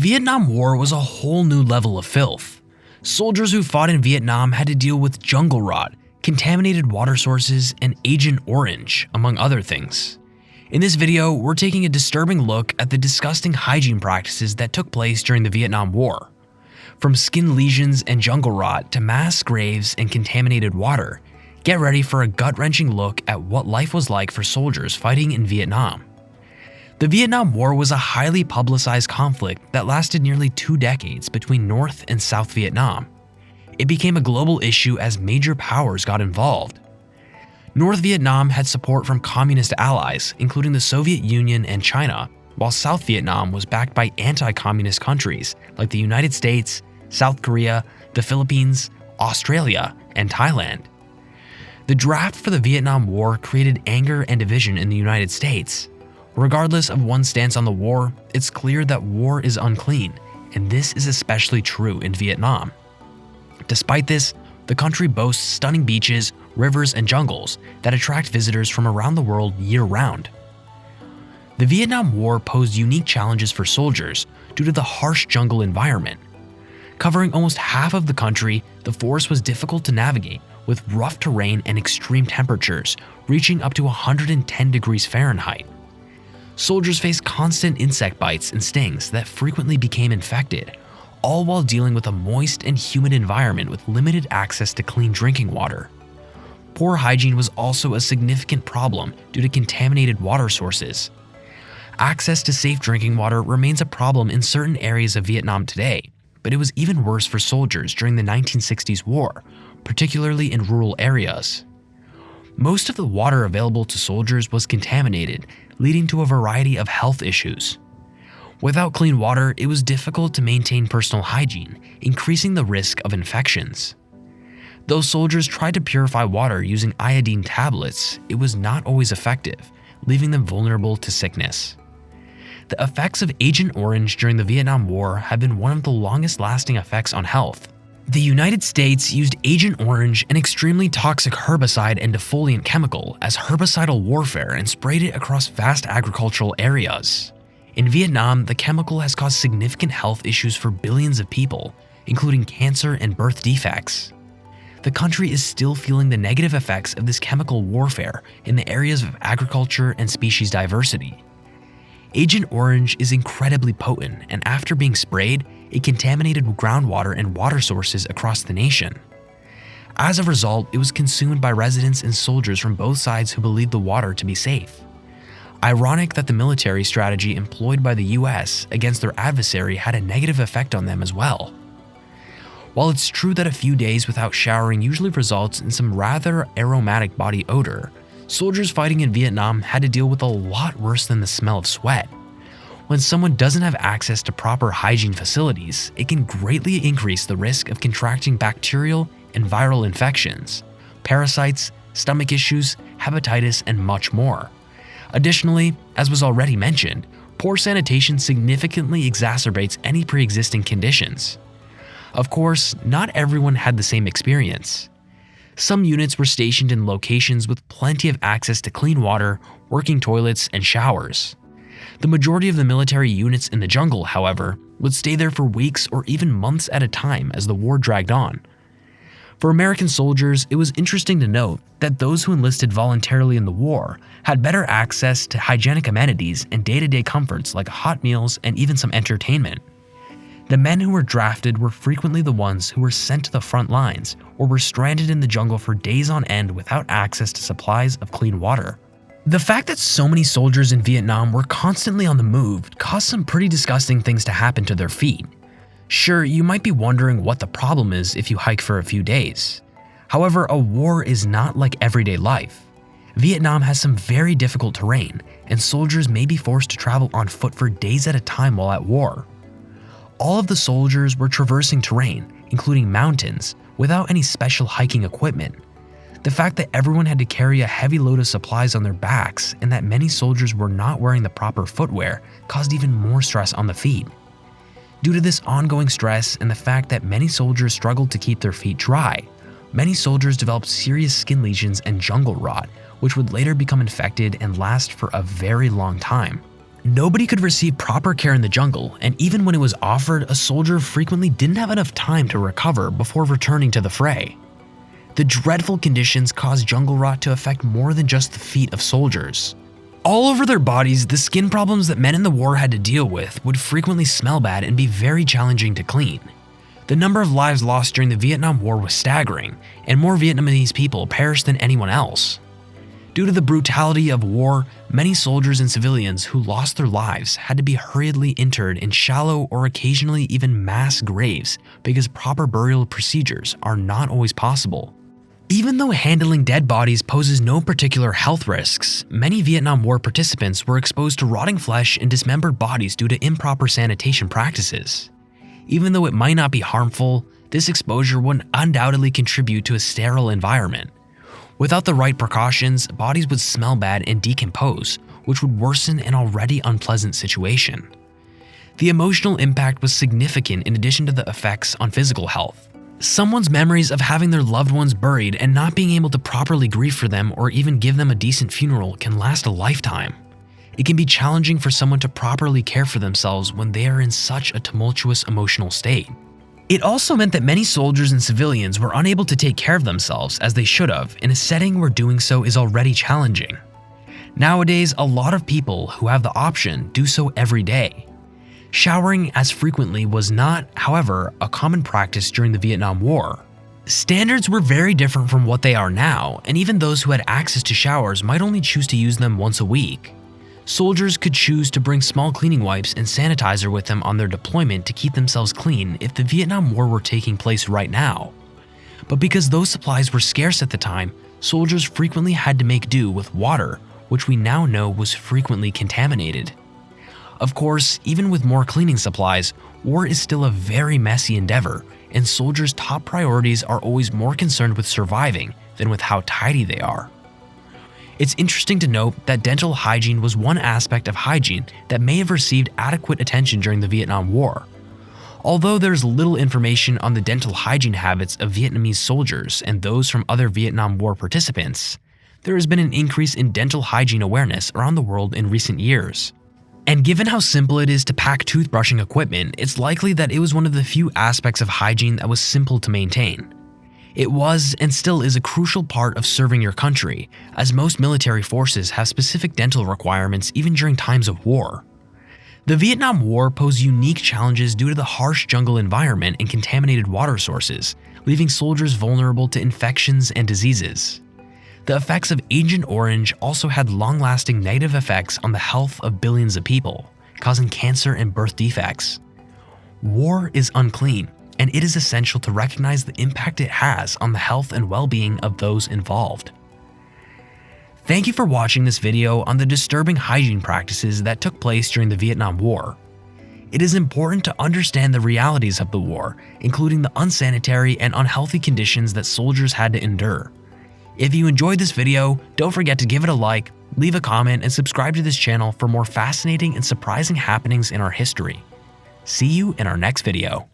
Vietnam War was a whole new level of filth. Soldiers who fought in Vietnam had to deal with jungle rot, contaminated water sources, and Agent Orange, among other things. In this video, we're taking a disturbing look at the disgusting hygiene practices that took place during the Vietnam War. From skin lesions and jungle rot to mass graves and contaminated water, get ready for a gut-wrenching look at what life was like for soldiers fighting in Vietnam. The Vietnam War was a highly publicized conflict that lasted nearly 2 decades between North and South Vietnam. It became a global issue as major powers got involved. North Vietnam had support from communist allies, including the Soviet Union and China, while South Vietnam was backed by anti-communist countries like the United States, South Korea, the Philippines, Australia, and Thailand. The draft for the Vietnam War created anger and division in the United States. Regardless of one's stance on the war, it's clear that war is unclean, and this is especially true in Vietnam. Despite this, the country boasts stunning beaches, rivers, and jungles that attract visitors from around the world year-round. The Vietnam War posed unique challenges for soldiers due to the harsh jungle environment. Covering almost half of the country, the forest was difficult to navigate, with rough terrain and extreme temperatures reaching up to 110 degrees Fahrenheit. Soldiers faced constant insect bites and stings that frequently became infected, all while dealing with a moist and humid environment with limited access to clean drinking water. Poor hygiene was also a significant problem due to contaminated water sources. Access to safe drinking water remains a problem in certain areas of Vietnam today, but it was even worse for soldiers during the 1960s war, particularly in rural areas. Most of the water available to soldiers was contaminated, leading to a variety of health issues. Without clean water, it was difficult to maintain personal hygiene, increasing the risk of infections. Though soldiers tried to purify water using iodine tablets, it was not always effective, leaving them vulnerable to sickness. The effects of Agent Orange during the Vietnam War have been one of the longest-lasting effects on health. The United States used Agent Orange, an extremely toxic herbicide and defoliant chemical, as herbicidal warfare and sprayed it across vast agricultural areas. In Vietnam, the chemical has caused significant health issues for billions of people, including cancer and birth defects. The country is still feeling the negative effects of this chemical warfare in the areas of agriculture and species diversity. Agent Orange is incredibly potent, and after being sprayed, it contaminated groundwater and water sources across the nation. As a result, it was consumed by residents and soldiers from both sides who believed the water to be safe. Ironic that the military strategy employed by the US against their adversary had a negative effect on them as well. While it's true that a few days without showering usually results in some rather aromatic body odor, soldiers fighting in Vietnam had to deal with a lot worse than the smell of sweat. When someone doesn't have access to proper hygiene facilities, it can greatly increase the risk of contracting bacterial and viral infections, parasites, stomach issues, hepatitis, and much more. Additionally, as was already mentioned, poor sanitation significantly exacerbates any pre-existing conditions. Of course, not everyone had the same experience. Some units were stationed in locations with plenty of access to clean water, working toilets, and showers. The majority of the military units in the jungle, however, would stay there for weeks or even months at a time as the war dragged on. For American soldiers, it was interesting to note that those who enlisted voluntarily in the war had better access to hygienic amenities and day-to-day comforts like hot meals and even some entertainment. The men who were drafted were frequently the ones who were sent to the front lines or were stranded in the jungle for days on end without access to supplies of clean water. The fact that so many soldiers in Vietnam were constantly on the move caused some pretty disgusting things to happen to their feet. Sure, you might be wondering what the problem is if you hike for a few days. However, a war is not like everyday life. Vietnam has some very difficult terrain, and soldiers may be forced to travel on foot for days at a time while at war. All of the soldiers were traversing terrain, including mountains, without any special hiking equipment. The fact that everyone had to carry a heavy load of supplies on their backs and that many soldiers were not wearing the proper footwear caused even more stress on the feet. Due to this ongoing stress and the fact that many soldiers struggled to keep their feet dry, many soldiers developed serious skin lesions and jungle rot, which would later become infected and last for a very long time. Nobody could receive proper care in the jungle, and even when it was offered, a soldier frequently didn't have enough time to recover before returning to the fray. The dreadful conditions caused jungle rot to affect more than just the feet of soldiers. All over their bodies, the skin problems that men in the war had to deal with would frequently smell bad and be very challenging to clean. The number of lives lost during the Vietnam War was staggering, and more Vietnamese people perished than anyone else. Due to the brutality of war, many soldiers and civilians who lost their lives had to be hurriedly interred in shallow or occasionally even mass graves because proper burial procedures are not always possible. Even though handling dead bodies poses no particular health risks, many Vietnam War participants were exposed to rotting flesh and dismembered bodies due to improper sanitation practices. Even though it might not be harmful, this exposure would undoubtedly contribute to a sterile environment. Without the right precautions, bodies would smell bad and decompose, which would worsen an already unpleasant situation. The emotional impact was significant in addition to the effects on physical health. Someone's memories of having their loved ones buried and not being able to properly grieve for them or even give them a decent funeral can last a lifetime. It can be challenging for someone to properly care for themselves when they are in such a tumultuous emotional state. It also meant that many soldiers and civilians were unable to take care of themselves as they should have in a setting where doing so is already challenging. Nowadays, a lot of people who have the option do so every day. Showering as frequently was not, however, a common practice during the Vietnam War. Standards were very different from what they are now, and even those who had access to showers might only choose to use them once a week. Soldiers could choose to bring small cleaning wipes and sanitizer with them on their deployment to keep themselves clean if the Vietnam War were taking place right now. But because those supplies were scarce at the time, soldiers frequently had to make do with water, which we now know was frequently contaminated. Of course, even with more cleaning supplies, war is still a very messy endeavor, and soldiers' top priorities are always more concerned with surviving than with how tidy they are. It's interesting to note that dental hygiene was one aspect of hygiene that may have received adequate attention during the Vietnam War. Although there's little information on the dental hygiene habits of Vietnamese soldiers and those from other Vietnam War participants, there has been an increase in dental hygiene awareness around the world in recent years. And given how simple it is to pack toothbrushing equipment, it's likely that it was one of the few aspects of hygiene that was simple to maintain. It was and still is a crucial part of serving your country, as most military forces have specific dental requirements even during times of war. The Vietnam War posed unique challenges due to the harsh jungle environment and contaminated water sources, leaving soldiers vulnerable to infections and diseases. The effects of Agent Orange also had long-lasting negative effects on the health of billions of people, causing cancer and birth defects. War is unclean, and it is essential to recognize the impact it has on the health and well-being of those involved. Thank you for watching this video on the disturbing hygiene practices that took place during the Vietnam War. It is important to understand the realities of the war, including the unsanitary and unhealthy conditions that soldiers had to endure. If you enjoyed this video, don't forget to give it a like, leave a comment, and subscribe to this channel for more fascinating and surprising happenings in our history. See you in our next video.